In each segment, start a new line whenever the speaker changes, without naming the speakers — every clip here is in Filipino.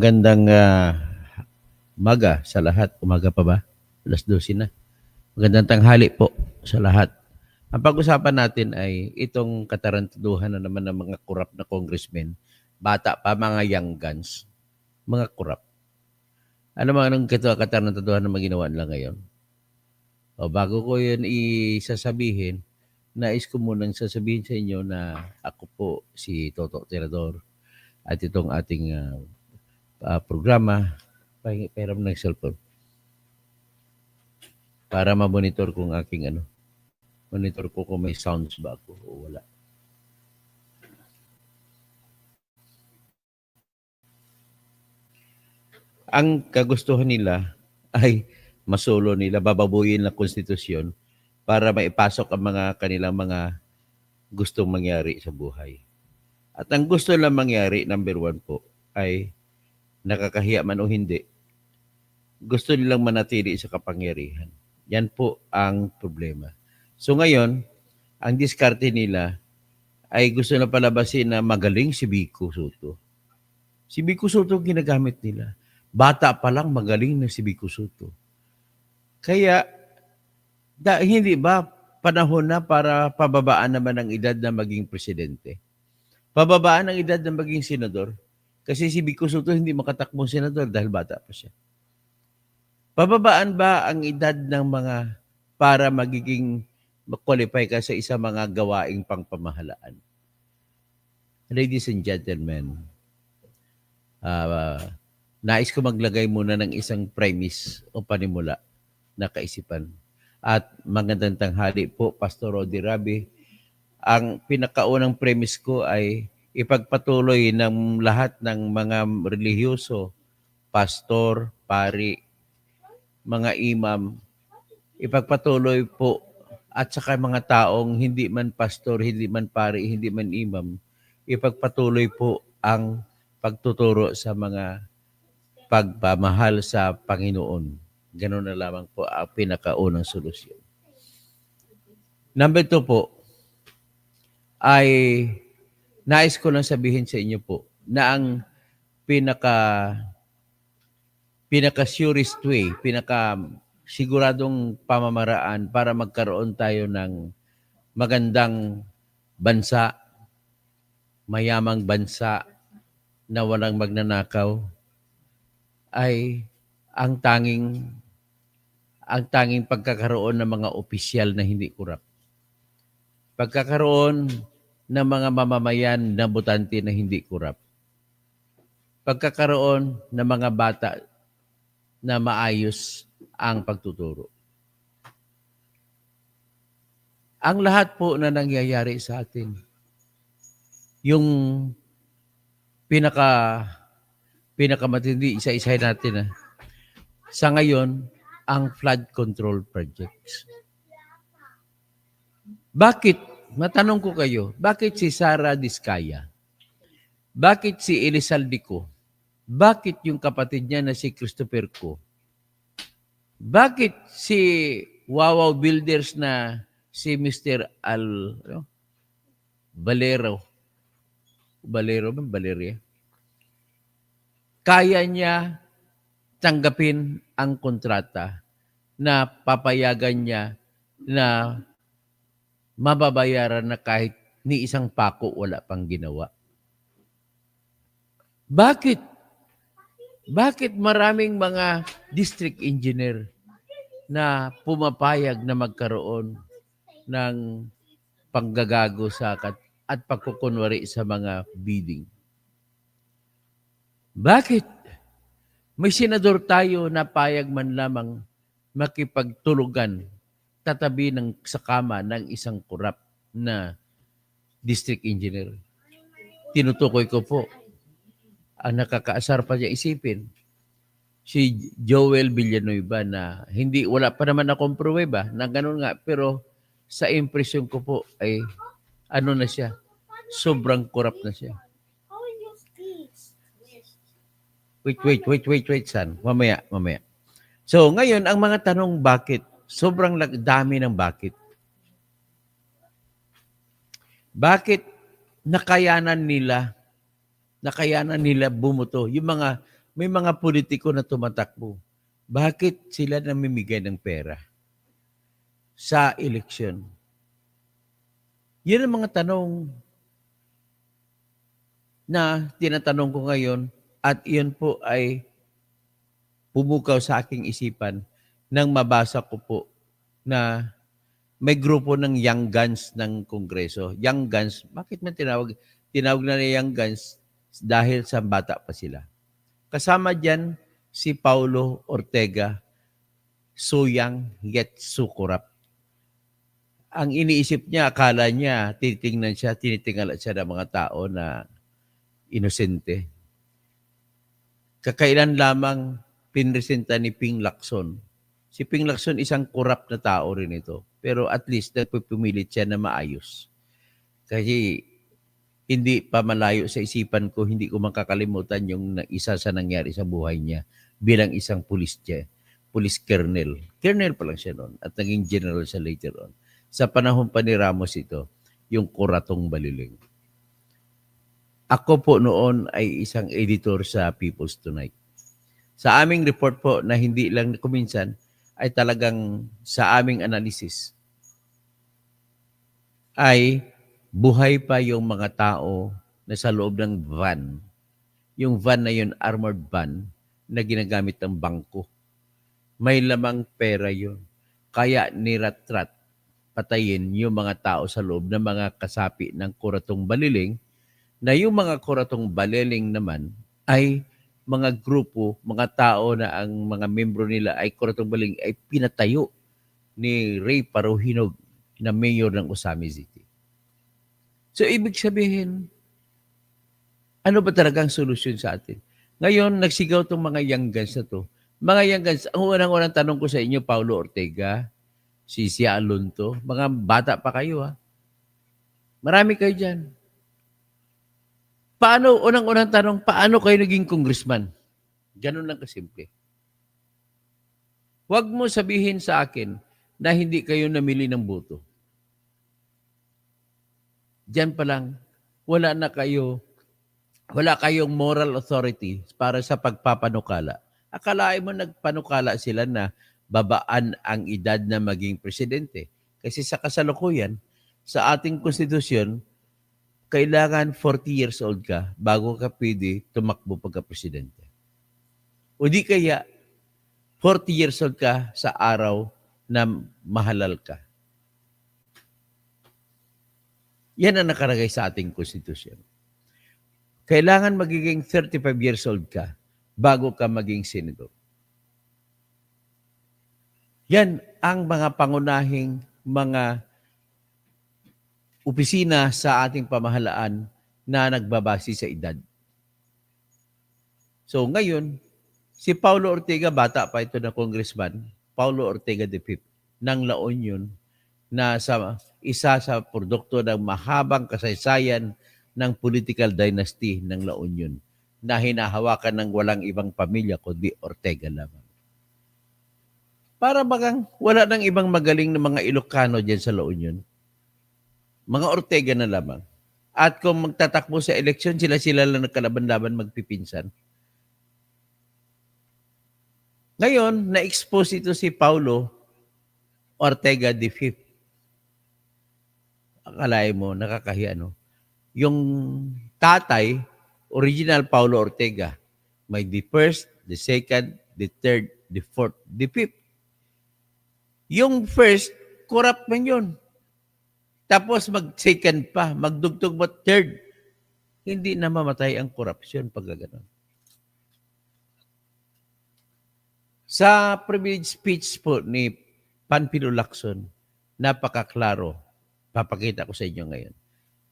Magandang umaga sa lahat. Umaga pa ba? Alas 12 na. Magandang tanghali po sa lahat. Ang pag-usapan natin ay itong katarantaduhan na naman ng mga korap na congressmen. Bata pa, mga young guns. Mga korap. Ano mga anong katarantaduhan na maginawa nila ngayon? O bago ko yun isasabihin, nais ko munang sasabihin sa inyo na ako po si Toto Tirador at itong ating programa, pahiram ng cellphone para ma-monitor kung aking monitor ko kung may sounds ba ako o wala. Ang kagustuhan nila ay masolo nila, bababuyin ng konstitusyon para maipasok ang mga kanilang mga gustong mangyari sa buhay. At ang gusto lang mangyari, number one po, ay nakakahiya man o hindi, gusto nilang manatili sa kapangyarihan. Yan po ang problema. So ngayon, ang diskarte nila ay gusto na palabasin na magaling si Vico Soto. Si Vico Soto ang ginagamit nila. Bata pa lang magaling na si Vico Soto. Kaya, hindi ba panahon na para pababaan naman ang edad na maging presidente? Pababaan ang edad na maging senador? Kasi si Vico Soto hindi makatakbong senador dahil bata pa siya. Pababaan ba ang edad ng mga para magiging qualify ka sa isang mga gawaing pangpamahalaan? Ladies and gentlemen, nais ko maglagay muna ng isang premise o panimula na kaisipan. At magandang tanghali po, Pastor Rodi Rabi. Ang pinakaunang premise ko ay ipagpatuloy ng lahat ng mga relihiyoso, pastor, pari, mga imam, ipagpatuloy po at saka mga taong hindi man pastor, hindi man pari, hindi man imam, ipagpatuloy po ang pagtuturo sa mga pagpamahal sa Panginoon. Ganun na lamang po ang pinakaunang solusyon. Number 2 po, ay nais ko lang sabihin sa inyo po na ang pinaka-surest way, pinaka-siguradong pamamaraan para magkaroon tayo ng magandang bansa, mayamang bansa na walang magnanakaw, ay ang tanging pagkakaroon ng mga opisyal na hindi kurap. Pagkakaroon ng mga mamamayan na botante na hindi kurap. Pagkakaroon ng mga bata na maayos ang pagtuturo. Ang lahat po na nangyayari sa atin, yung pinakamatindi, isa-isahin natin. Sa ngayon, ang flood control projects. Bakit? Matanong ko kayo, bakit si Sara Diskaya? Bakit si Elizalde Co? Bakit yung kapatid niya na si Christopher Co? Bakit si Wawaw Builders na si Mr. Valero? Valeria? Kaya niya tanggapin ang kontrata na papayagan niya na mababayaran na kahit ni isang pako wala pang ginawa. Bakit? Bakit maraming mga district engineer na pumapayag na magkaroon ng panggagago sa at pagkukunwari sa mga bidding? Bakit? May senador tayo na payag man lamang makipagtulugan tatabi ng sakama ng isang korap na district engineer. Tinutukoy ko po, ang nakakaasar pa niya isipin, si Joel Villanueva na wala pa naman akong pruweba na ganun nga, pero sa impression ko po ay na siya, sobrang korap na siya. Wait, son. Mamaya. So, ngayon, ang mga tanong bakit? Sobrang dami ng bakit. Bakit nakayanan nila bumuto? Yung mga may mga politiko na tumatakbo. Bakit sila namimigay ng pera sa eleksyon? Yan ang mga tanong na tinatanong ko ngayon at iyon po ay pumukaw sa aking isipan nang mabasa ko po na may grupo ng Young Guns ng Kongreso. Young Guns, bakit man tinawag? Tinawag na Young Guns dahil sa bata pa sila. Kasama dyan si Paulo Ortega, so young yet so corrupt. Ang iniisip niya, akala niya, tinitingala siya ng mga tao na inosente. Kakailan lamang pinresenta ni Ping Lacson. Si Ping Lacson isang corrupt na tao rin ito. Pero at least nagpupumilit siya na maayos. Kasi hindi pa malayo sa isipan ko, hindi ko makakalimutan yung isa sa nangyari sa buhay niya bilang isang police colonel. Colonel pa lang siya noon at naging general siya later on. Sa panahon pa ni Ramos ito, yung Kuratong Baliling. Ako po noon ay isang editor sa People's Tonight. Sa aming report po na hindi lang kuminsan, ay talagang sa aming analysis, ay buhay pa yung mga tao na sa loob ng van. Yung van na yun, armored van, na ginagamit ng bangko. May lamang pera yun. Kaya niratrat patayin yung mga tao sa loob ng mga kasapi ng Kuratong Baliling, na yung mga Kuratong Baliling naman ay mga grupo, mga tao na ang mga membro nila ay Kuratong Baliling ay pinatayo ni Ray Paruhinog na mayor ng Osami City. So, ibig sabihin, ano ba talagang solusyon sa atin? Ngayon, nagsigaw itong mga young guns na to. Mga young guns, ang unang-unang tanong ko sa inyo, Paulo Ortega, si Sia Alonto, mga bata pa kayo ha. Marami kayo dyan. Unang-unang tanong, paano kayo naging congressman? Ganun lang kasimple. Huwag mo sabihin sa akin na hindi kayo namili ng boto. Diyan pa lang, wala kayong moral authority para sa pagpapanukala. Akalain mo nagpanukala sila na babaan ang edad na maging presidente. Kasi sa kasalukuyan, sa ating konstitusyon, kailangan 40 years old ka bago ka pwede tumakbo pagka-presidente. O di kaya, 40 years old ka sa araw na mahalal ka. Yan ang nakalagay sa ating konstitusyon. Kailangan magiging 35 years old ka bago ka maging senador. Yan ang mga pangunahing mga opisina sa ating pamahalaan na nagbabase sa edad. So ngayon, si Paulo Ortega, bata pa ito na congressman, Paulo Ortega V ng La Union, na isa sa produkto ng mahabang kasaysayan ng political dynasty ng La Union na hinahawakan ng walang ibang pamilya kundi Ortega lamang. Para bagang wala nang ibang magaling na mga Ilocano dyan sa La Union. Mga Ortega na lamang. At kung magtatakbo sa eleksyon, sila lang nagkalaban-laban magpipinsan. Ngayon, na-expose ito si Paulo Ortega V. Akalain mo, nakakahiya, no? Yung tatay, original Paulo Ortega, may the first, the second, the third, the fourth, the fifth. Yung first, corrupt man yun. Tapos mag-second pa, magdugtog mo third. Hindi na mamatay ang korupsyon pag gano'n. Sa privilege speech po ni Panfilo Lacson, napakaklaro. Papakita ko sa inyo ngayon.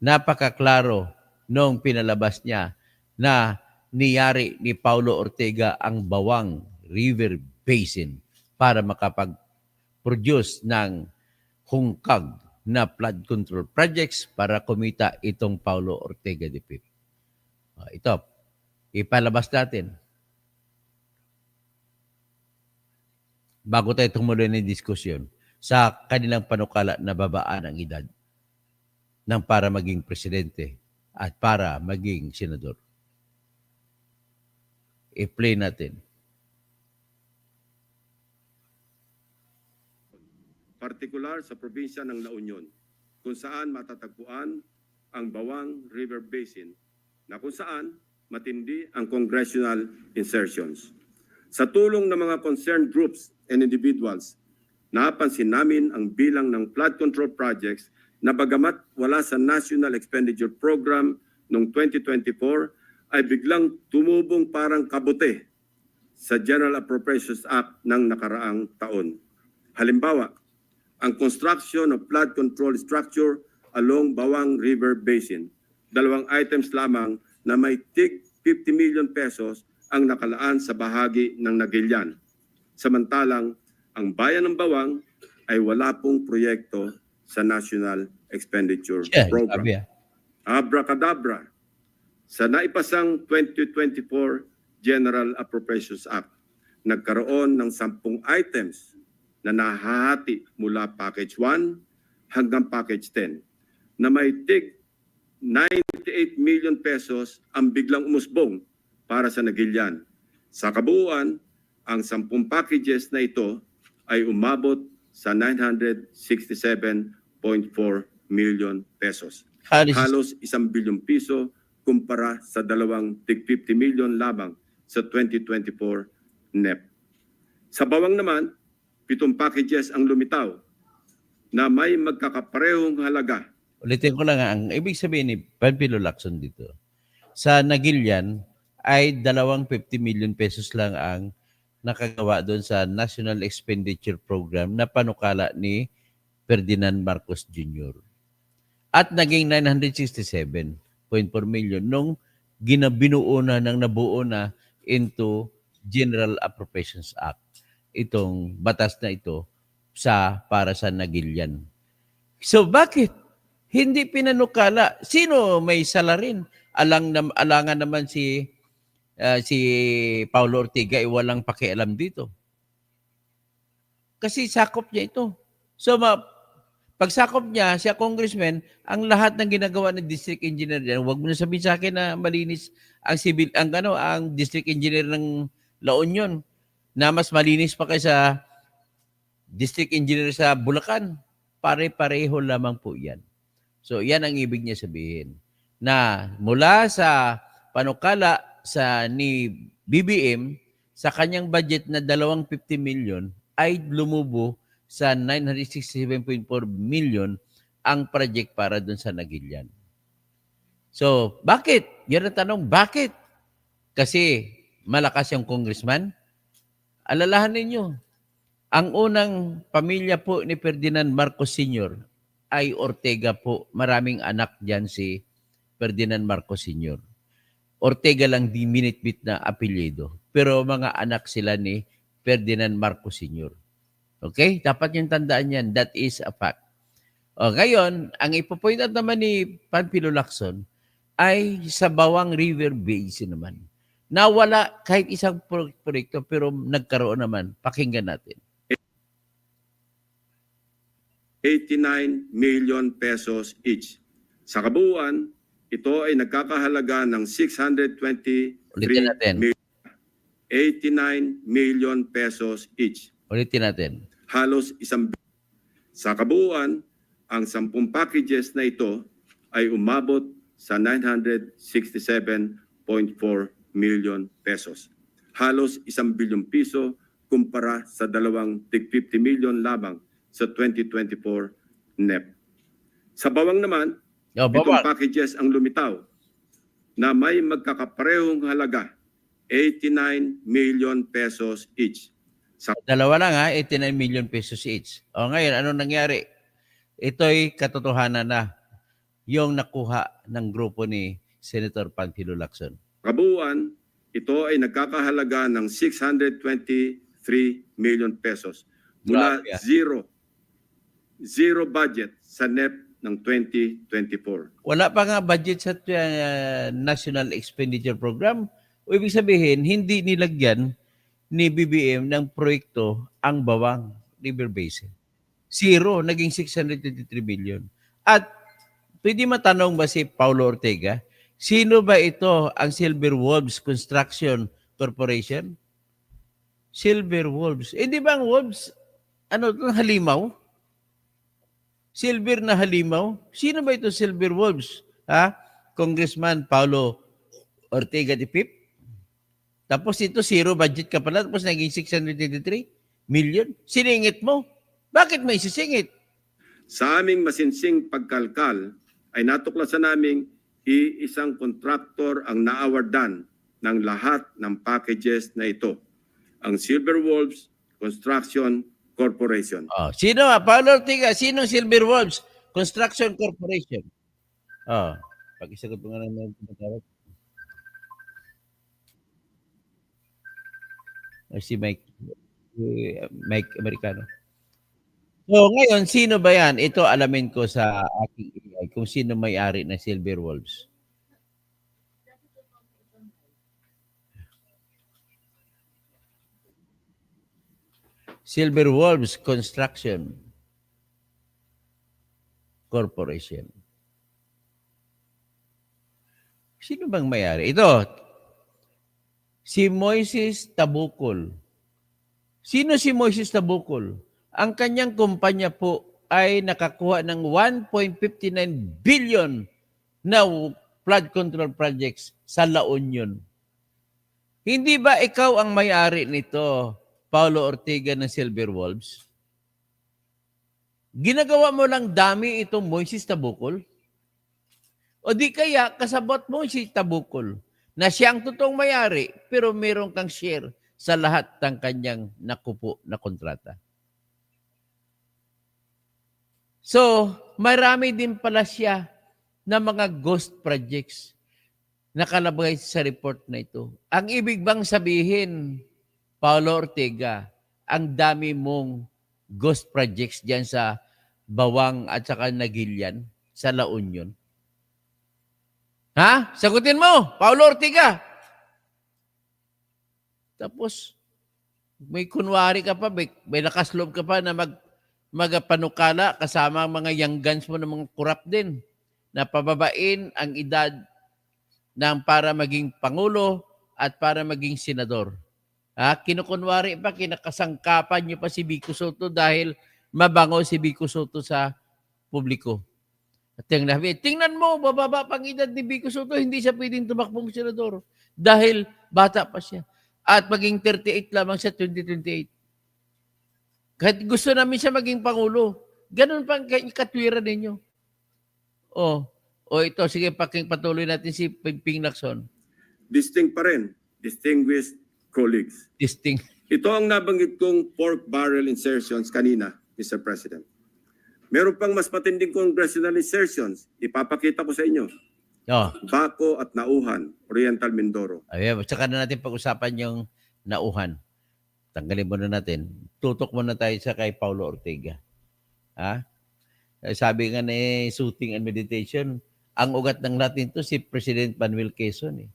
Napakaklaro nung pinalabas niya na niyari ni Paulo Ortega ang Bawang River Basin para makapag-produce ng hungkag na flood control projects para kumita itong Paulo Ortega V. Ito, ipalabas natin. Bago tayo tumuloy ng diskusyon sa kanilang panukala na babaan ang edad ng para maging presidente at para maging senador. I-play natin.
Partikular sa probinsya ng La Union, kung saan matatagpuan ang Bawang River Basin, na kung saan matindi ang congressional insertions. Sa tulong ng mga concerned groups and individuals, napansin namin ang bilang ng flood control projects na bagamat wala sa National Expenditure Program noong 2024 ay biglang tumubong parang kabute sa General Appropriations Act ng nakaraang taon. Halimbawa, ang construction of flood control structure along Bawang River Basin. 2 items lamang na may tig 50 million pesos ang nakalaan sa bahagi ng Nagilian. Samantalang ang bayan ng Bawang ay wala pong proyekto sa National Expenditure Program. Abracadabra, sa naipasang 2024 General Appropriations Act, nagkaroon ng 10 items na nahahati mula Package 1 hanggang Package 10 na may tig 98 million pesos ang biglang umusbong para sa Nagilian. Sa kabuuan, ang 10 packages na ito ay umabot sa 967.4 million pesos. Halos 1 bilyong piso kumpara sa 2 tig 50 million lamang sa 2024 NEP. Sa Bawang naman, 7 packages ang lumitaw na may magkakaparehong halaga.
Ulitin ko lang, ang ibig sabihin ni Panfilo Lacson dito, sa Nagilian ay 250 million pesos lang ang nakagawa doon sa National Expenditure Program na panukala ni Ferdinand Marcos Jr. At naging 967.4 million nung binuo na nabuo na into General Appropriations Act. Itong batas na ito para sa Nagilian. So bakit hindi pinanukala? Sino may salarin? Alangan naman si Paulo Ortiga ay walang pakialam dito. Kasi sakop niya ito. So pag sakop niya, siya congressman, ang lahat ng ginagawa ng district engineer diyan, wag mo na sabihin sa akin na malinis ang district engineer ng La Union na mas malinis pa kaysa district engineer sa Bulacan. Pare-pareho lamang po yan. So, yan ang ibig niya sabihin. Na mula sa panukala ni BBM, sa kanyang budget na 250 million, ay lumubo sa 967.4 million ang project para dun sa Nagilian. So, bakit? Yan ang tanong, bakit? Kasi malakas yung congressman? Alalahanin nyo, ang unang pamilya po ni Ferdinand Marcos Sr. ay Ortega po. Maraming anak dyan si Ferdinand Marcos Sr. Ortega lang di minitbit na apelyido. Pero mga anak sila ni Ferdinand Marcos Sr. Okay? Dapat yung tandaan yan. That is a fact. O, ngayon, ang ipopoint out naman ni Panfilo Lacson ay sa Bawang River Basin naman. Nawala kahit isang proyekto pero nagkaroon naman. Pakinggan natin.
89 million pesos each. Sa kabuuan, ito ay nagkakahalaga ng 623 million. 89 million pesos each.
Ulitin natin.
Halos 1 billion. Sa kabuuan, ang 10 packages na ito ay umabot sa 967.4 million pesos. Halos 1 bilyong piso kumpara sa 2 tig 50 million lamang sa 2024 NEP. Sa Bawang naman, 7 packages ang lumitaw na may magkakaparehong halaga, 89 million pesos each.
Dalawa lang 89 million pesos each. O ngayon, ano nangyari? Ito'y katotohanan na yung nakuha ng grupo ni Senator Panfilo Lacson.
Kabuuan, ito ay nagkakahalaga ng 623 million pesos mula zero budget sa NEP ng 2024.
Wala pa nga budget sa National Expenditure Program. O ibig sabihin, hindi nilagyan ni BBM ng proyekto ang Bawang River Basin. Zero, naging 623 million. At pwede matanong ba si Paulo Ortega, sino ba ito ang Silver Wolves Construction Corporation? Silver Wolves. Eh di ba ang wolves, ano ito, halimaw? Silver na halimaw? Sino ba ito Silver Wolves? Ha? Congressman Paulo Ortega de Pip? Tapos ito, zero budget ka pala, tapos naging 623 million. Siningit mo. Bakit may isisingit?
Sa aming masinsing pagkalkal ay natuklasan naming isang kontraktor ang naawardan ng lahat ng packages na ito, ang Silver Wolves Construction Corporation.
Oh, sino? Paulo Ortega, sino Silver Wolves Construction Corporation? Oh, pag-isagot mo nga naman ang tumatawag. Si Mike Americano. So ngayon, sino ba yan? Ito alamin ko sa aking AI kung sino may-ari ng Silver Wolves. Silver Wolves Construction Corporation. Sino bang may-ari? Ito, si Moises Tabukol. Sino si Moises Tabukol? Ang kanyang kumpanya po ay nakakuha ng 1.59 billion na flood control projects sa La Union. Hindi ba ikaw ang may-ari nito, Paulo Ortega ng Silver Wolves? Ginagawa mo lang dami itong Moises Tabukol? O di kaya kasabot mo si Tabukol na siyang totoong may-ari pero meron kang share sa lahat ng kanyang nakupo na kontrata. So, marami din pala siya na mga ghost projects nakalagay sa report na ito. Ang ibig bang sabihin, Paulo Ortega, ang dami mong ghost projects diyan sa Bawang at saka Nagilian sa La Union? Ha? Sagutin mo, Paulo Ortega. Tapos, may kunwari ka pa, may nakasloob ka pa na magapanukala kasama ang mga young guns mo ng mga kurap din na pababain ang edad ng para maging pangulo at para maging senador. Ha? Kinukunwari pa, kinakasangkapan niyo pa si Vico Soto dahil mabango si Vico Soto sa publiko. At tingnan mo, bababa pang edad ni Vico Soto, hindi siya pwedeng tumakbong senador dahil bata pa siya. At maging 38 lamang sa 2028. Kahit gusto namin siya maging pangulo, ganun pang katwiran ninyo. O ito, sige, patuloy natin si Ping Lacson.
Distinct pa rin, distinguished colleagues. Ito ang nabanggit kong pork barrel insertions kanina, Mr. President. Meron pang mas matinding congressional insertions. Ipapakita ko sa inyo.
Oh.
Baco at Nauhan, Oriental Mindoro.
Ayun, saka na natin pag-usapan yung Nauhan. Tanggalin muna natin. Tutok muna tayo sa kay Paulo Ortega. Ha? Sabi nga ni Soothing and Meditation, ang ugat ng Latin to si President Manuel Quezon.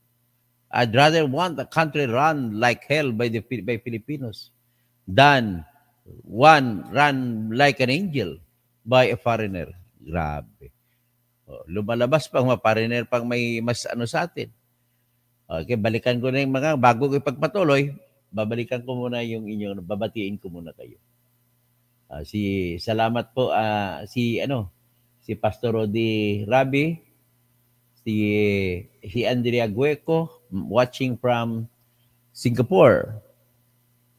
I'd rather want a country run like hell by Filipinos than one run like an angel by a foreigner. Grabe. Lumalabas pang mga foreigner pang may mas ano sa atin. Okay, balikan ko na yung mga bago ko ipagpatuloy, babalikan ko muna yung inyong, babatiin ko muna kayo. Salamat po si Pastor Rodi Rabi, si Andrea Gueco watching from Singapore.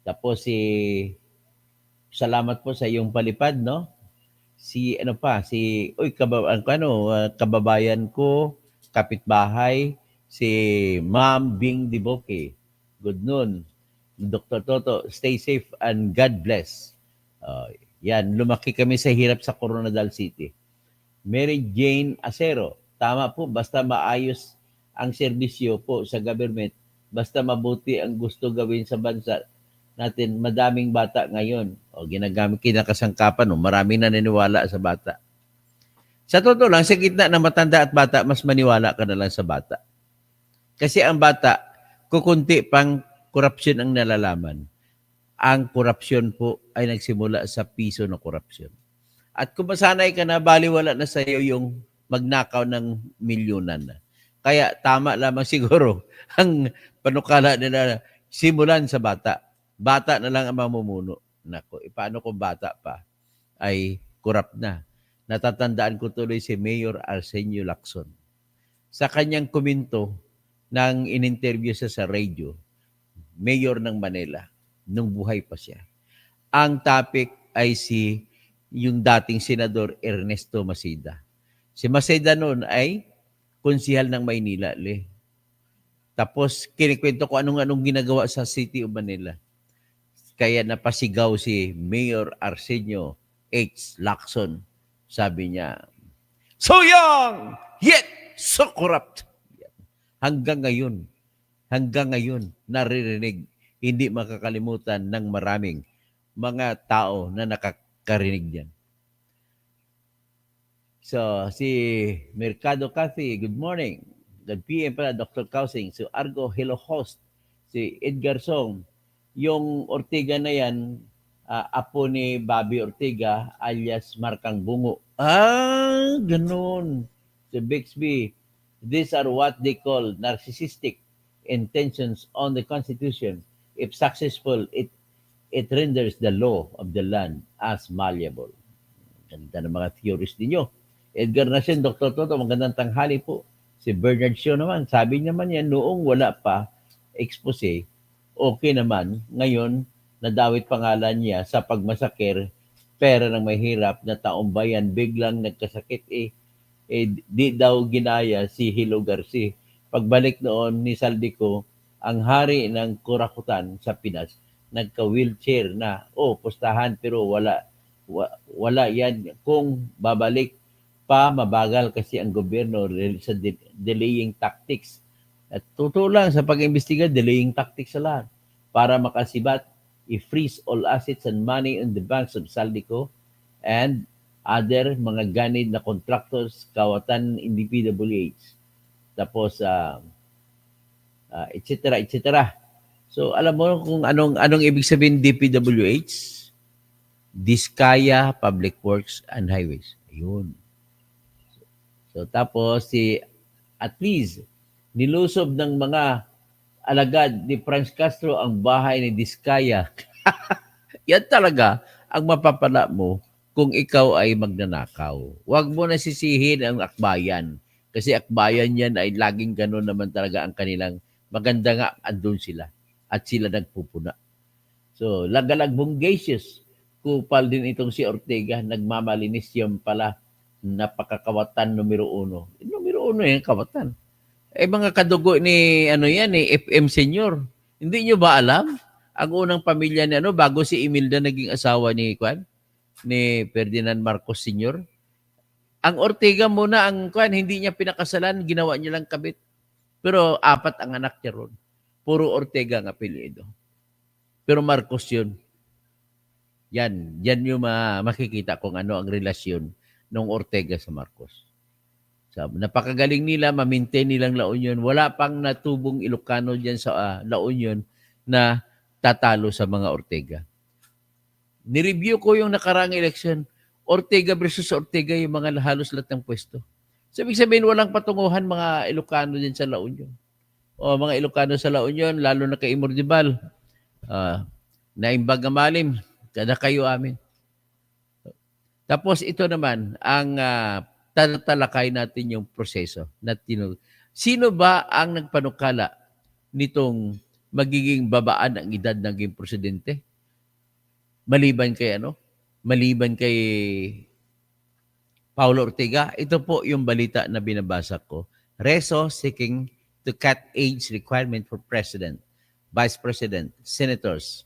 Tapos salamat po sa iyong palipad, no? Kababayan ko, kapitbahay, si Ma'am Bing Diboke. Good noon. Dr. Toto, stay safe and God bless. Yan, lumaki kami sa hirap sa Coronadal City. Mary Jane Acero, tama po, basta maayos ang serbisyo po sa government, basta mabuti ang gusto gawin sa bansa natin, madaming bata ngayon. Ginagamit kinakasangkapan, maraming naniniwala sa bata. Sa totoo lang, sa gitna ng matanda at bata, mas maniwala ka na lang sa bata. Kasi ang bata, kukunti pang korupsyon ang nalalaman. Ang korupsyon po ay nagsimula sa piso ng korupsyon. At kung masanay ka na, baliwala na sa iyo yung magnakaw ng milyonan na. Kaya tama lamang siguro ang panukala nila, Simulan sa bata. Bata na lang ang mamumuno. Nako, paano kung bata pa ay corrupt na? Natatandaan ko tuloy si Mayor Arsenio Lacson. Sa kanyang komento nang in-interview sa radio, Mayor ng Manila, nung buhay pa siya. Ang topic ay yung dating Senador Ernesto Maceda. Si Maceda noon ay konsihal ng Maynila. Tapos kinikwento ko anong ginagawa sa City of Manila. Kaya napasigaw si Mayor Arsenio H. Lacson. Sabi niya, so young, yet so corrupt. Hanggang ngayon, naririnig, hindi makakalimutan ng maraming mga tao na nakakarinig diyan. So, si Mercado Cathy, good morning. Good PM pala, Dr. Kausing. So, Argo, hello host. Si Edgar Song, yung Ortega na yan, apo ni Bobby Ortega alias Markang Bungo. Ganun. So, Bixby, these are what they call narcissistic intentions on the Constitution. If successful, it renders the law of the land as malleable. Ganda ng mga theories ninyo. Edgar Nasien, Dr. Toto, magandang tanghali po. Si Bernard Shaw naman, sabi naman yan, noong wala pa expose, okay naman. Ngayon, nadawit pangalan niya sa pagmasakir, pera ng mahirap na taong bayan, biglang nagkasakit. Di daw ginaya si Hilo Garcia. Pagbalik noon ni Saldico, ang hari ng kurakutan sa Pinas, nagka-wheelchair na, pustahan pero wala yan. Kung babalik pa, mabagal kasi ang gobyerno sa delaying tactics. At totoo lang, sa pag-imbestiga, delaying tactics sa lahat. Para makasibat, i-freeze all assets and money in the banks of Saldico and other mga ganid na contractors, kawatan in DPWH. Tapos, et cetera. So, alam mo kung anong ibig sabihin DPWH? Diskaya Public Works and Highways. Ayun. So, tapos at least, nilusob ng mga alagad ni Franz Castro ang bahay ni Diskaya. Yan talaga ang mapapala mo kung ikaw ay magnanakaw. Huwag mo na sisihin ang akbayan. Kasi akbayan yan ay laging gano'n naman talaga ang kanilang maganda nga andun sila. At sila nagpupuna. So, lagalag bunggacious. Kupal din itong si Ortega. Nagmamalinis yan pala. Napakakawatan numero 1. Numero 1 yung kawatan. Mga kadugo ni FM Senior. Hindi nyo ba alam? Ang unang pamilya ni bago si Imelda naging asawa ni Ferdinand Marcos Senior. Ang Ortega muna hindi niya pinakasalan, ginawa niya lang kabit. Pero 4 ang anak niya ron. Puro Ortega ang apelyido. Pero Marcos yun. Yan yung makikita kung ano ang relasyon ng Ortega sa Marcos. So, napakagaling nila, ma-maintain nilang La Union. Wala pang natubong Ilocano dyan sa La Union na tatalo sa mga Ortega. Nireview ko yung nakarang election. Ortega versus Ortega yung mga halos lahat ng pwesto. So, ibig sabihin, walang patunguhan mga Ilocano dyan sa La Union. O mga Ilocano sa La Union, lalo na kay Imordibal. Naimbag na malim. Kada kayo amin. Tapos ito naman, ang tatalakay natin yung proseso. Sino ba ang nagpanukala nitong magiging babaan ang edad ng presidente? Maliban kay Paulo Ortega. Ito po yung balita na binabasa ko. Reso seeking to cut age requirement for president, vice president, senators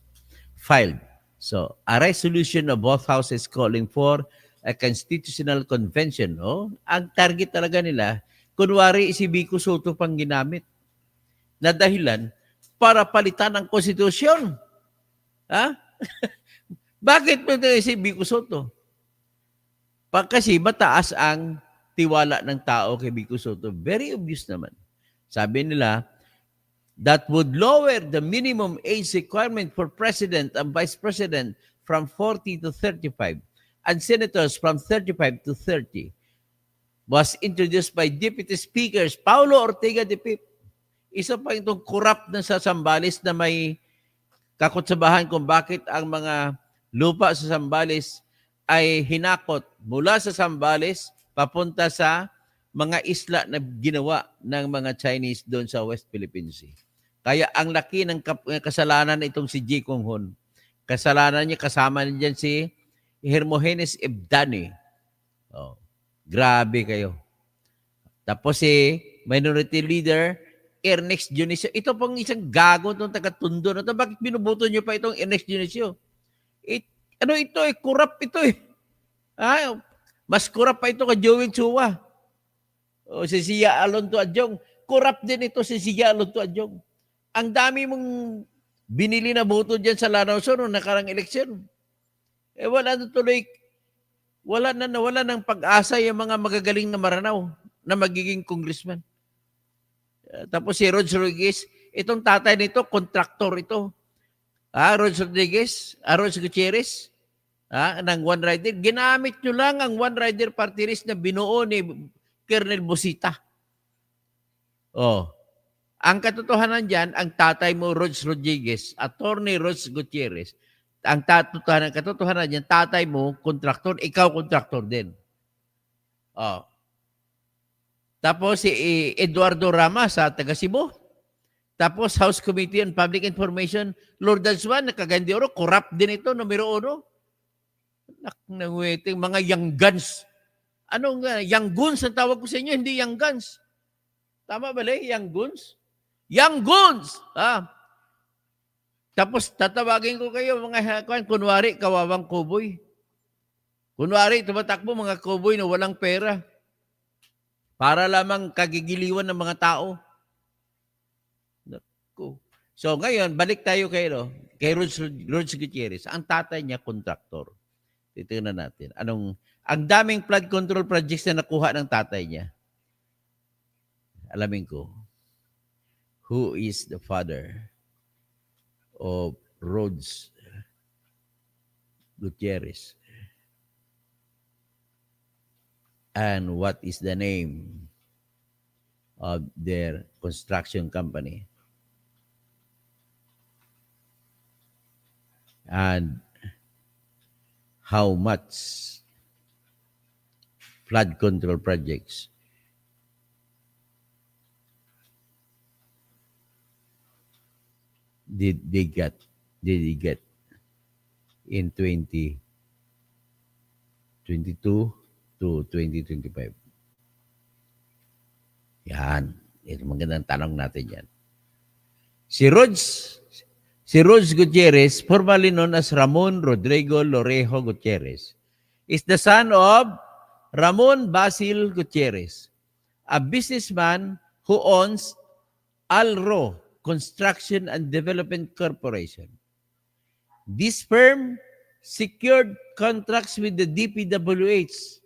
filed. So, a resolution of both houses calling for a constitutional convention. Ang target talaga nila, kunwari si Vico Soto pang ginamit na dahilan para palitan ang konstitusyon. Bakit mo si Vico Soto? Kasi mataas ang tiwala ng tao kay Vico Soto. Very obvious naman. Sabi nila, that would lower the minimum age requirement for president and vice president from 40 to 35 and senators from 35 to 30 was introduced by Deputy Speakers Paulo Ortega de Pip. Isa pa itong corrupt na sa Zambales na may kakutsabahan kung bakit ang mga lupa sa Zambales ay hinakot mula sa Zambales papunta sa mga isla na ginawa ng mga Chinese doon sa West Philippine Sea. Kaya ang laki ng kasalanan itong si Ji Kong Hun. Kasalanan niya, kasama niya dyan si Hermogenes Ebdani. Oh, grabe kayo. Tapos si Minority Leader Ernest Dionisio. Ito pong isang gago itong taga-Tondo na ito. Bakit binubuto niyo pa itong Ernest Dionisio? Ano ito eh? Corrupt ito eh. Mas corrupt pa ito kay Joel Chua. O si Sia Alonto Adjong. Corrupt din ito si Sia Alonto Adjong. Ang dami mong binili na boto dyan sa Lanao Sur noong nakarang eleksyon. Wala na tuloy. Wala ng pag-asa yung mga magagaling na Maranao na magiging congressman. Tapos si Rods Rodriguez, itong tatay nito, kontraktor ito. Rods Rodriguez, Rods Gutierrez, ng One Rider. Ginamit nyo lang ang One Rider party list na binuo ni Colonel Busita. Ang katotohanan dyan, ang tatay mo, Rods Rodriguez, Attorney Rods Gutierrez, ang katotohanan dyan, tatay mo, kontraktor, ikaw kontraktor din. Tapos si Eduardo Rama sa taga Cebu. Tapos House Committee on Public Information, Lord Dalsuan, nakagandi oro, corrupt din ito, numero 1. Nanguwiting mga young guns. Anong young guns ang tawag ko sa inyo? Hindi young guns. Tama ba young guns? Young guns! Tapos tatawagin ko kayo mga kunwari, kawawang cowboy. Kunwari, tumatakbo mga cowboy na walang pera. Para lamang kagigiliwan ng mga tao. So ngayon, balik tayo kay Rods Gutierrez. Ang tatay niya, kontraktor. Titingnan natin. Ang daming flood control projects na nakuha ng tatay niya. Alamin ko, who is the father of Rods Gutierrez? And what is the name of their construction company? And how much flood control projects did they get in 2022 to 2025? Yan. Ito magandang tanong natin yan. Si Rods Gutierrez, formerly known as Ramon Rodrigo Lorejo Gutierrez, is the son of Ramon Basil Gutierrez, a businessman who owns Alro Construction and Development Corporation. This firm secured contracts with the DPWH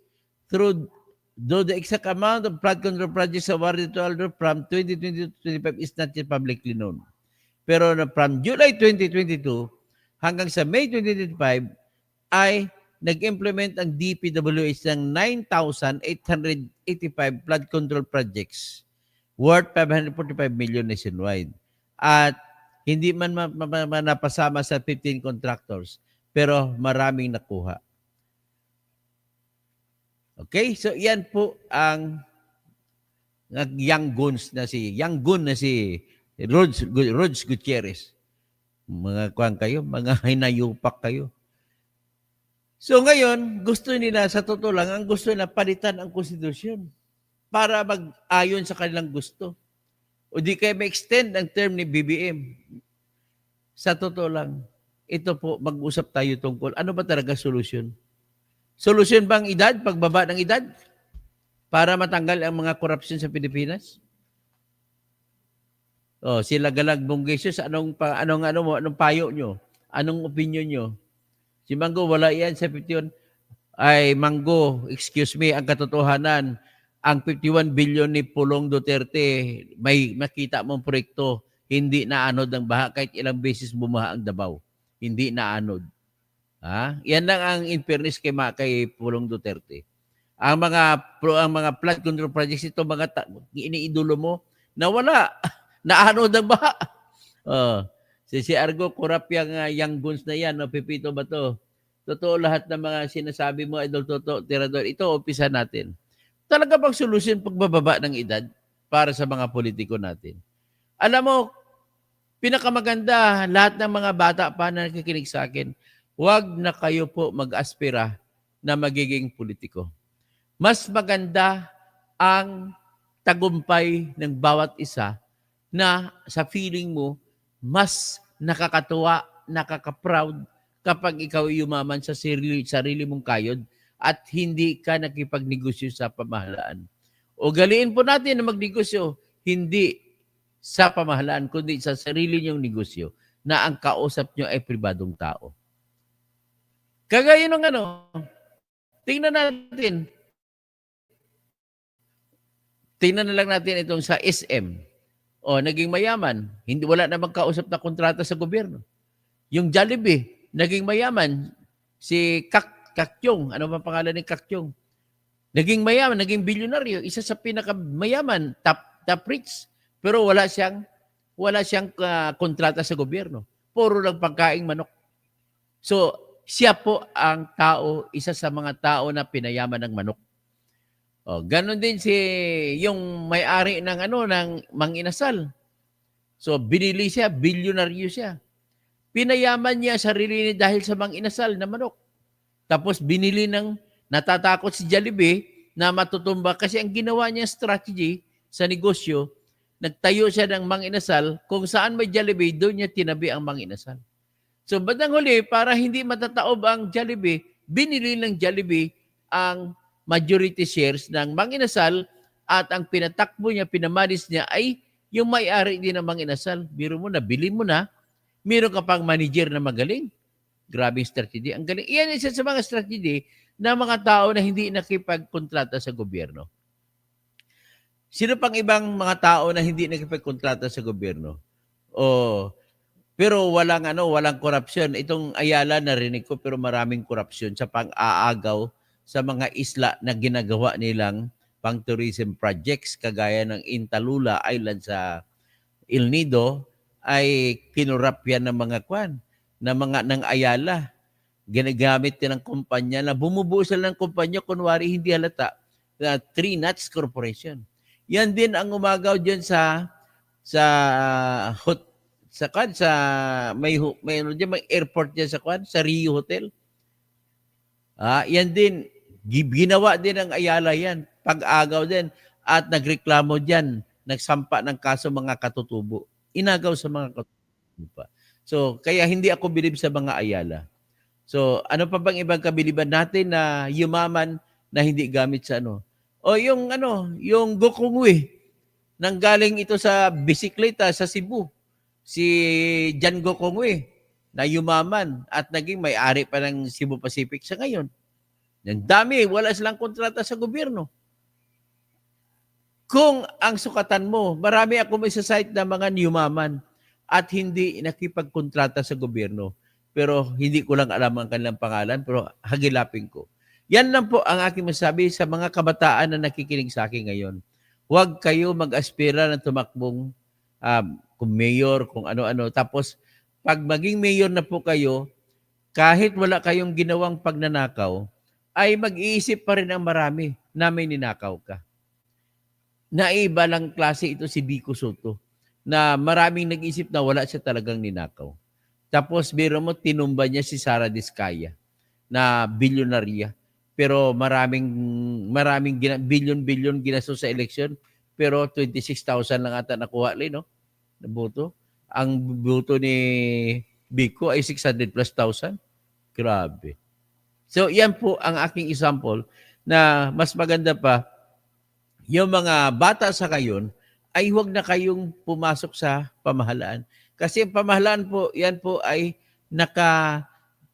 though the exact amount of flood control projects awarded to Alro from 2020 to 2025 is not yet publicly known. Pero from July 2022 hanggang sa May 2025 ay nag-implement ang DPWH ng 9,885 flood control projects worth 545 million nationwide. At hindi man napasama sa 15 contractors, pero maraming nakuha. Okay? So yan po ang young gun na si Rods Gutierrez. Mga kuwan kayo, mga hinayupak kayo. So ngayon, gusto nila, sa totoo lang, ang gusto nila palitan ang konstitusyon para mag-ayon sa kanilang gusto. O di kayo ma-extend ang term ni BBM. Sa totoo lang, ito po, mag-usap tayo tungkol, ano ba talaga solusyon? Solusyon ba ang edad, pagbaba ng edad? Para matanggal ang mga korupsyon sa Pilipinas? Sila Galag Bonggesos, anong payo nyo? Anong opinion nyo? Si Mango, wala yan sa 51. Ay, Mango, excuse me, ang katotohanan, ang 51 billion ni Pulong Duterte, may makita mong proyekto, hindi naanod ang baha, kahit ilang beses bumaha ang Davao. Hindi naanod. Yan lang ang in fairness kay Pulong Duterte. Ang mga flood control projects ito, mga iniidolo mo, nawala. Naano ng baha. Oh, si Argo, kurap yung guns na yan, no? Pipito ba to? Totoo lahat ng mga sinasabi mo, Idol Toto, Tirador. Ito, umpisa natin. Talaga bang solusyon pagbababa ng edad para sa mga politiko natin? Alam mo, pinakamaganda, lahat ng mga bata pa na nakikinig sa akin, huwag na kayo po mag-aspira na magiging politiko. Mas maganda ang tagumpay ng bawat isa na sa feeling mo, mas nakakatuwa, nakaka-proud kapag ikaw ay yumaman sa sarili mong kayod at hindi ka nakipagnegosyo sa pamahalaan. Ugaliin po natin na magnegosyo, hindi sa pamahalaan, kundi sa sarili niyong negosyo na ang kausap niyo ay pribadong tao. Kagaya ng tingnan na lang natin itong sa SM. O, naging mayaman. Wala namang kausap na kontrata sa gobyerno. Yung Jollibee, naging mayaman. Si Kakyong, ano ba pangalan ni Kakyong? Naging mayaman, naging bilyonaryo. Isa sa pinakamayaman, top rich. Pero wala siyang kontrata sa gobyerno. Puro lang pagkaing manok. So, siya po ang tao, isa sa mga tao na pinayaman ng manok. Oh, ganon din yung may-ari ng Manginasal. So, binili siya, bilyonaryo siya. Pinayaman niya sarili niya dahil sa Manginasal na manok. Tapos binili natatakot si Jollibee na matutumba kasi ang ginawa niya strategy sa negosyo, nagtayo siya ng Manginasal, kung saan may Jollibee, doon niya tinabi ang Manginasal. So, bandang huli, para hindi matataob ang Jollibee, binili ng Jollibee ang majority shares ng Manginasal at ang pinatakbo niya, pinamanis niya ay yung may-ari din ng Manginasal. Biro mo na, bili mo na, meron ka pang manager na magaling. Grabing strategy. Ang galing. Iyan isa sa mga strategy na mga tao na hindi nakipagkontrata sa gobyerno. Sino pang ibang mga tao na hindi nakipagkontrata sa gobyerno? Pero walang korupsyon. Itong Ayala narinig ko, pero maraming korupsyon sa pang-aagaw sa mga isla na ginagawa nilang pang-tourism projects kagaya ng Intalula Island sa El Nido ay kinurap yan ng mga ng Ayala. Ginagamit din ng kumpanya na bumubuo sila ng kumpanya, kunwari hindi halata, na Three Nuts Corporation. Yan din ang umagaw diyan sa may airport diyan sa Rio Hotel. Yan din ginawa din ng Ayala yan, pag-agaw din at nagreklamo diyan, nagsampa ng kaso mga katutubo. Inagaw sa mga katutubo pa. So, kaya hindi ako bilib sa mga Ayala. So, ano pa bang ibang kabiliban natin na yumaman na hindi gamit sa yung Gokongwei, nanggaling ito sa bisikleta sa Cebu. Si Jan Gokongwei na yumaman at naging may-ari pa ng Cebu Pacific sa ngayon. Ang dami, wala silang kontrata sa gobyerno. Kung ang sukatan mo, marami ako may sa site na mga yumaman at hindi nakipagkontrata sa gobyerno. Pero hindi ko lang alam ang kanilang pangalan, pero hagilapin ko. Yan lang po ang aking masabi sa mga kabataan na nakikinig sa akin ngayon. Huwag kayo mag-aspira na tumakbong kung mayor, kung ano-ano. Tapos, pag maging mayor na po kayo, kahit wala kayong ginawang pagnanakaw, ay mag-iisip pa rin ang marami na may ninakaw ka. Naiba lang klase ito si Vico Soto, na maraming nag-isip na wala siya talagang ninakaw. Tapos, biro mo, tinumba niya si Sara Diskaya na bilyonarya. Pero maraming bilyon ginastos sa eleksyon. Pero 26,000 lang ata nakuha, no? Na boto. Ang boto ni Vico ay 600 plus thousand. Grabe. So, yan po ang aking example na mas maganda pa, yung mga bata sa ngayon ay huwag na kayong pumasok sa pamahalaan. Kasi ang pamahalaan po, yan po ay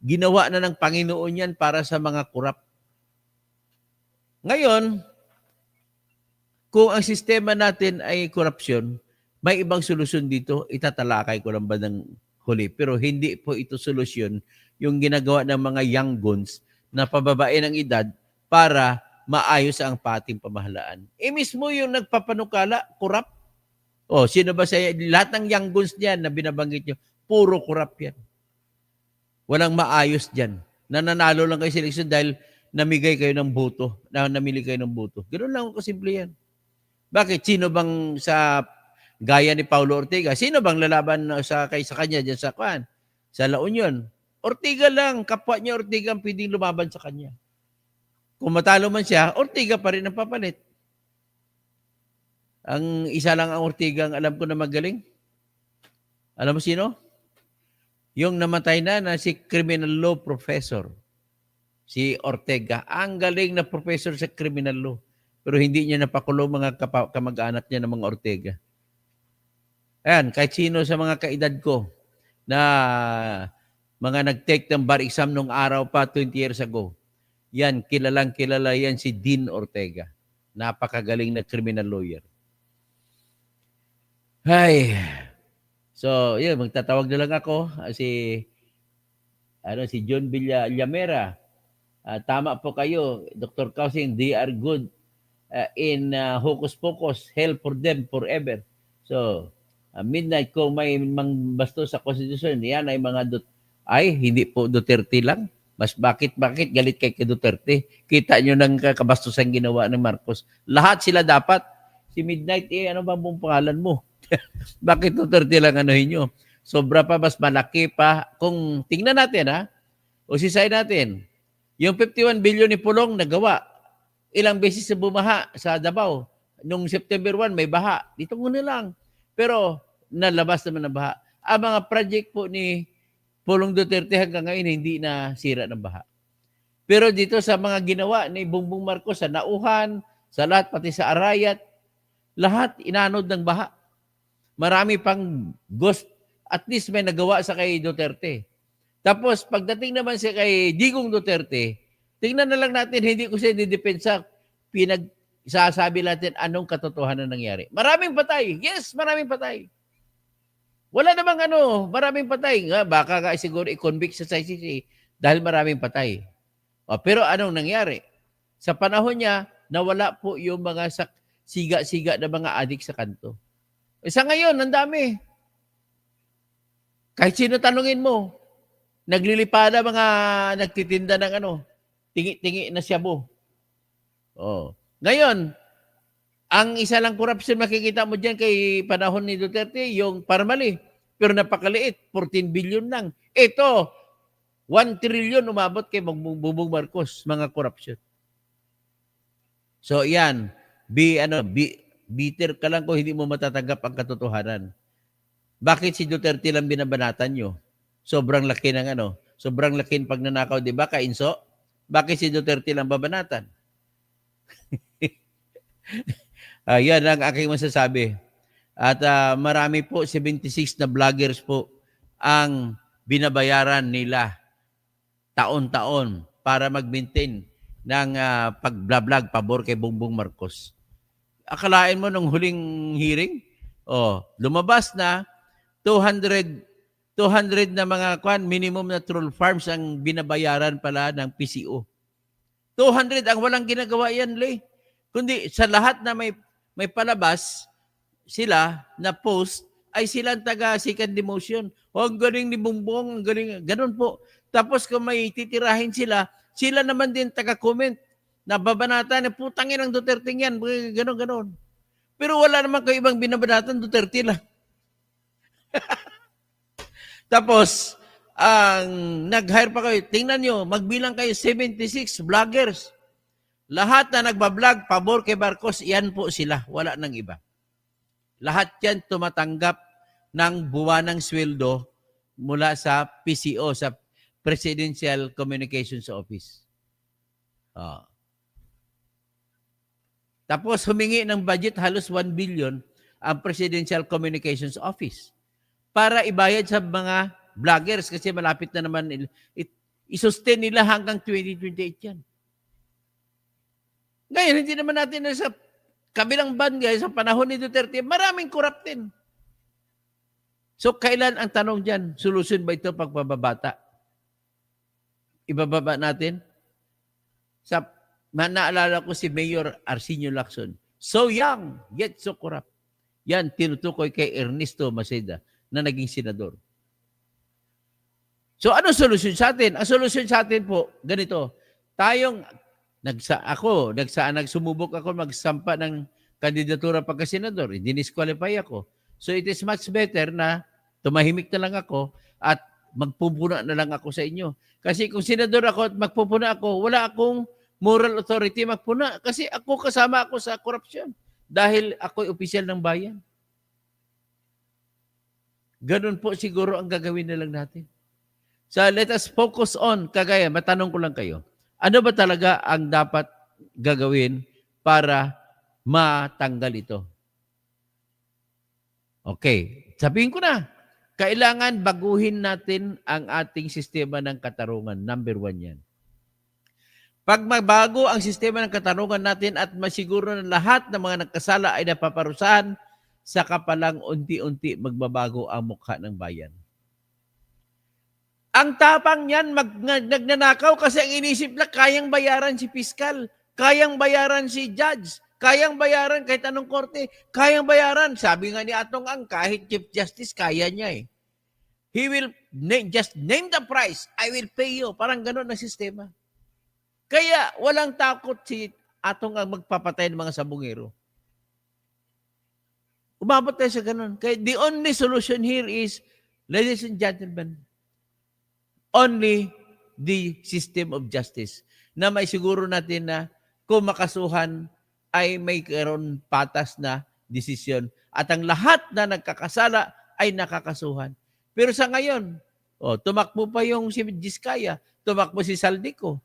ginawa na ng Panginoon yan para sa mga kurap. Ngayon, kung ang sistema natin ay korupsyon, may ibang solusyon dito, itatalakay ko lang ba ng huli. Pero hindi po ito solusyon yung ginagawa ng mga young guns na pababae ng edad para maayos ang pating pamahalaan. Mismo yung nagpapanukala, kurap. Oh, sino ba sa lahat ng young guns niyan na binabanggit nyo, puro corrupt yan. Walang maayos diyan. Nananalo lang kayo sa eleksyon dahil namigay kayo ng boto, namili kayo ng boto. Ganoon lang kasimple yan. Bakit? Sino bang sa gaya ni Paulo Ortega, sino bang lalaban sa kanya diyan sa sa La Union? Ortega lang, kapwa niya Ortega ang pwedeng lumaban sa kanya. Kung matalo man siya, Ortega pa rin ang papalit. Ang isa lang ang Ortega ang alam ko na magaling. Alam mo sino? Yung namatay na si criminal law professor. Si Ortega. Ang galing na professor sa criminal law. Pero hindi niya napakulong mga kamag-anak niya ng mga Ortega. Ayan, kahit sino sa mga kaedad ko na mga nag-take ng bar exam nung araw pa 20 years ago, yan, kilalang kilala yan si Dean Ortega. Napakagaling na criminal lawyer. Ay, so, yun, magtatawag na lang ako. Si John Villamera. Tama po kayo, Dr. Kausing, they are good in hocus pocus, hell for them forever. So, midnight kung may mangbasto sa konstitusyon, yan ay mga hindi po Duterte lang. Bakit galit kay Duterte? Kita nyo ng kabastusan ginawa ng Marcos. Lahat sila dapat. Si Midnight, ano ba mong pangalan mo? Bakit Duterte lang anuhin nyo? Sobra pa, mas malaki pa. Kung tingnan natin, usisayin natin, yung 51 billion ni Pulong nagawa. Ilang beses na bumaha sa Davao. Nung September 1, may baha. Dito muna lang. Pero nalabas naman ang baha. Ang mga project po ni Pulong Duterte hanggang ngayon hindi na sira ng baha. Pero dito sa mga ginawa ni Bongbong Marcos sa Nauhan, sa lahat, pati sa Arayat, lahat inanod ng baha. Marami pang ghost. At least may nagawa sa kay Duterte. Tapos pagdating naman siya kay Digong Duterte, tingnan na lang natin, hindi ko siya didepensa, sasabi natin anong katotohanan nangyari. Maraming patay. Yes, maraming patay. Wala namang maraming patay. Baka ka siguro i-convict sa ICC dahil maraming patay. Pero anong nangyari? Sa panahon niya, nawala po yung mga siga-siga na mga adik sa kanto. Sa ngayon, ang dami. Kahit sino tanungin mo, naglilipada mga nagtitinda ng tingi-tingi na shabu. Ngayon, ang isa lang corruption makikita mo dyan kay panahon ni Duterte, yung Parmali. Pero napakaliit, 14 billion lang. Ito, 1 trillion umabot kay Bongbong Marcos, mga corruption. So yan, bitter ka lang kung hindi mo matatanggap ang katotohanan. Bakit si Duterte lang binabanatan nyo? Sobrang laki ng sobrang laki ng pagnanakaw, di ba, Kainso? Bakit si Duterte lang babanatan? Yan ang aking masasabi. At marami po, 76 na vloggers po ang binabayaran nila taon-taon para mag-maintain ng pag-vlog pabor kay Bongbong Marcos. Akalain mo nung huling hearing, lumabas na 200 na mga minimum na troll farms ang binabayaran pala ng PCO. 200 ang walang ginagawa yan, Lay. Kundi sa lahat na may palabas sila na post ay sila ang taga-second demotion. Ang galing ni Bongbong, ang galing. Ganun po. Tapos kung may titirahin sila naman din taga-comment na babanatan, putangin ang Duterte yan. Ganon. Pero wala naman kayo ibang binabanatan, Duterte lang. Tapos, ang nag-hire pa kayo, tingnan nyo, magbilang kayo 76 vloggers. Lahat na nagbablog, pabor kay Marcos, yan po sila. Wala nang iba. Lahat yan tumatanggap ng buwanang sweldo mula sa PCO, sa Presidential Communications Office. Tapos humingi ng budget halos 1 billion ang Presidential Communications Office para ibayad sa mga vloggers kasi malapit na naman i-sustain nila hanggang 2028 yan. Ngayon, hindi naman natin sa kabilang banda, sa panahon ni Duterte, maraming corrupt din. So, kailan ang tanong dyan? Solusyon ba ito pagbababata? Ibababa natin? Naalala ko si Mayor Arsenio Lacson. So young, yet so corrupt. Yan, tinutukoy kay Ernesto Maceda na naging senador. So, ano solusyon sa atin? Ang solusyon sa atin po, ganito. Tayong, nagsumubok ako magsampa ng kandidatura pagka-senador. Dinisqualify ako. So, it is much better na tumahimik na lang ako at magpupuna na lang ako sa inyo. Kasi kung senador ako at magpupuna ako, wala akong moral authority magpuna. Kasi kasama ako sa korupsyon. Dahil ako'y opisyal ng bayan. Ganun po siguro ang gagawin na lang natin. So let us focus on, kagaya, matanong ko lang kayo, ano ba talaga ang dapat gagawin para matanggal ito? Okay, sabihin ko na, kailangan baguhin natin ang ating sistema ng katarungan. Number 1 yan. Pag mabago ang sistema ng katarungan natin at masiguro na lahat ng mga nagkasala ay napaparusahan, saka palang unti-unti magbabago ang mukha ng bayan. Ang tapang niyan, nagnanakaw kasi ang inisip lang, kayang bayaran si piskal, kayang bayaran si judge, kayang bayaran kahit anong korte, kayang bayaran. Sabi nga ni Atong Ang, kahit Chief Justice, kaya niya eh. He will just name the price, I will pay you. Parang gano'n ang sistema. Kaya walang takot si Atong Ang magpapatay ng mga sabungero. Umabot tayo sa gano'n. Kaya the only solution here is, ladies and gentlemen, only the system of justice na may siguro natin na kung makasuhan ay may karoon patas na desisyon at ang lahat na nagkakasala ay nakakasuhan. Pero sa ngayon, tumakbo pa yung si Vizcaya, tumakbo si Saldico.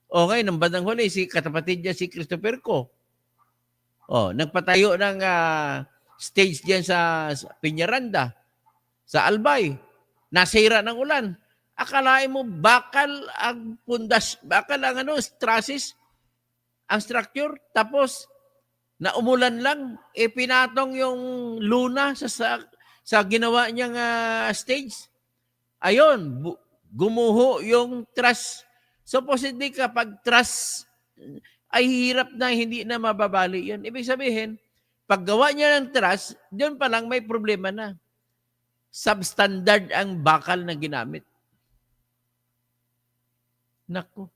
Ngayon, ng bandang huli, si katapatid niya si Christopher Co. Nagpatayo ng stage diyan sa Peñaranda, sa Albay. Nasira ng ulan. Akalain mo bakal ang pundas, bakal ang trusses, ang structure, tapos naumulan lang, pinatong yung luna sa ginawa niyang stage. Ayun, gumuho yung truss. Supposedly kapag truss ay hirap na, hindi na mababali yan. Ibig sabihin, paggawa niya ng truss, doon pa lang may problema na. Substandard ang bakal na ginamit. Naku.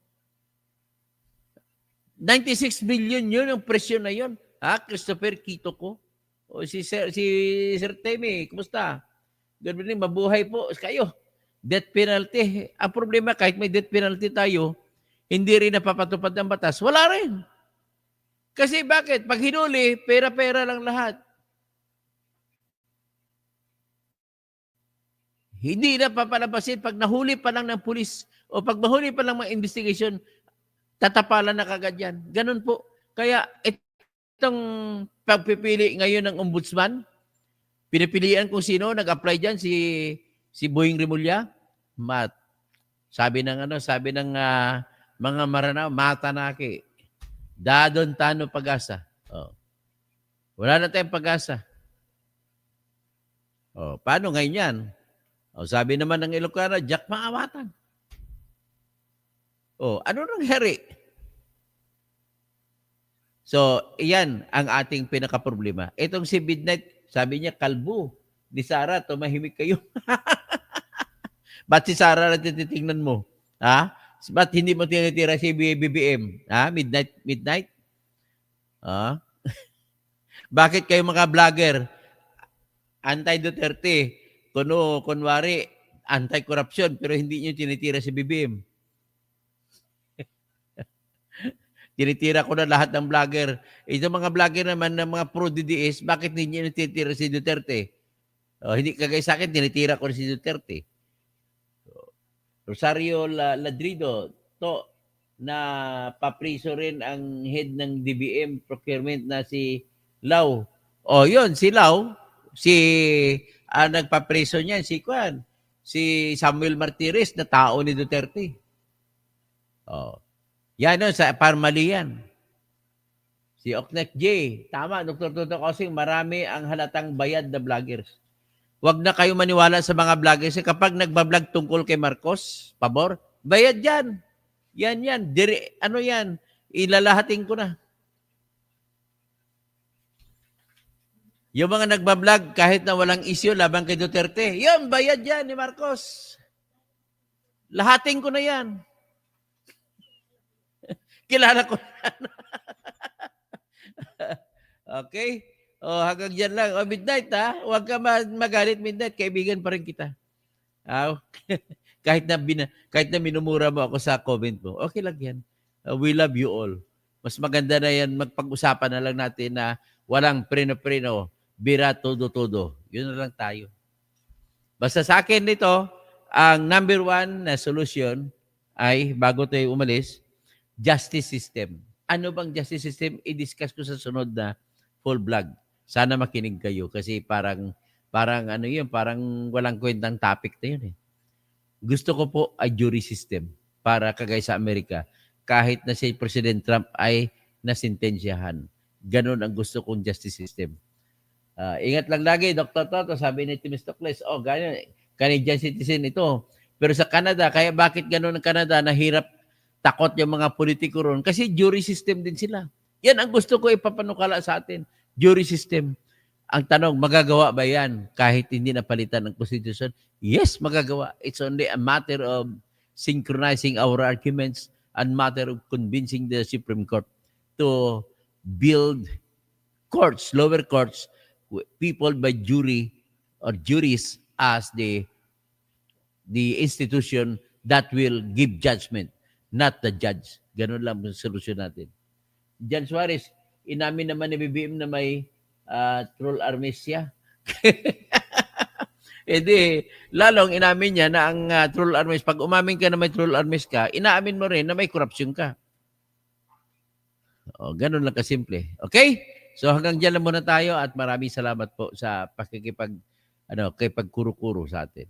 96 million yun, yung presyo na yun. Christopher Quito ko. Si Sir Temi, kumusta? Good morning, mabuhay po kayo. Death penalty. Ang problema, kahit may death penalty tayo, hindi rin napapatupad ng batas. Wala rin. Kasi bakit? Pag hinuli, pera-pera lang lahat. Hindi na papalabasin pag nahuli pa lang ng pulis o pag mahuli pa lang mga investigation, tatapalan na kagad yan. Ganun po. Kaya itong pagpipili ngayon ng ombudsman, pinipilian kung sino, nag-apply dyan, si Boying Rimulya, sabi ng mga Maranao, matanaki, dadon tano pag-asa. Wala na tayong pag-asa. Paano ngayon yan? Sabi naman ng Ilocana, Jack maawatan. Ano nangyari? So, iyan ang ating pinaka-problema. Itong si Midnight, sabi niya, kalbo. Di Sara, tumahimik kayo. Ba't si Sara na tititingnan mo? Ba't hindi mo tinitira si BBM? Midnight? Bakit kayo mga vlogger? Anti-Duterte. Kunwari, anti-corruption, pero hindi nyo tinitira si BBM. Tinitira ko na lahat ng vlogger. Ito mga vlogger naman ng mga pro-DDS, bakit hindi nyo tinitira si Duterte? Hindi kagaya sa akin, tinitira ko na si Duterte. Rosario Ladrido, na papriso rin ang head ng DBM procurement na si Lau. Yun, si Lau, nagpapriso niyan, si Samuel Martires na tao ni Duterte. Yan sa Parmali yan. Si Oknek J. Tama, Dr. Toto Kosing, marami ang halatang bayad na vloggers. Huwag na kayo maniwala sa mga vloggers. Kapag nagbablog tungkol kay Marcos, pabor, bayad yan. Yan. Yan. Ilalahatin ko na. Yung mga nagbablog kahit na walang issue laban kay Duterte, yun, bayad yan ni Marcos. Lahating ko na yan. Kilala ko. Okay? O, hanggang dyan lang. O, midnight ha. Huwag ka magalit midnight. Kaibigan pa rin kita. kahit na minumura mo ako sa comment mo, okay lang yan. We love you all. Mas maganda na yan, magpag-usapan na lang natin na walang preno-preno, bira todo-todo. Yun na lang tayo. Basta sa akin nito, ang number one na solution ay, bago tayo umalis, justice system. Ano bang justice system? I-discuss ko sa sunod na full vlog. Sana makinig kayo kasi parang ano yun, parang walang kwentang topic na yun eh. Gusto ko po ay jury system para kagaya sa Amerika. Kahit na si President Trump ay nasintensyahan. Ganon ang gusto kong justice system. Ingat lang lagi, Dr. Toto, sabi ni Timistocles, ganyan, Canadian citizen ito. Pero sa Canada, kaya bakit ganon ang Canada, nahirap, takot yung mga politiko ron? Kasi jury system din sila. Yan ang gusto ko ipapanukala sa atin. Jury system. Ang tanong, magagawa ba yan kahit hindi napalitan ng Constitution? Yes, magagawa. It's only a matter of synchronizing our arguments and matter of convincing the Supreme Court to build courts, lower courts, people by jury or juries as the institution that will give judgment, not the judge. Ganun lang ang solusyon natin. Jan Suarez, inamin naman ni BBM na may troll armies siya. Lalong inamin niya na ang troll armies, pag umamin ka na may troll armies ka, inaamin mo rin na may korupsyon ka. Ganun lang kasimple. Okay? So hanggang dyan lang muna tayo at maraming salamat po sa kay pagkuro-kuro sa atin.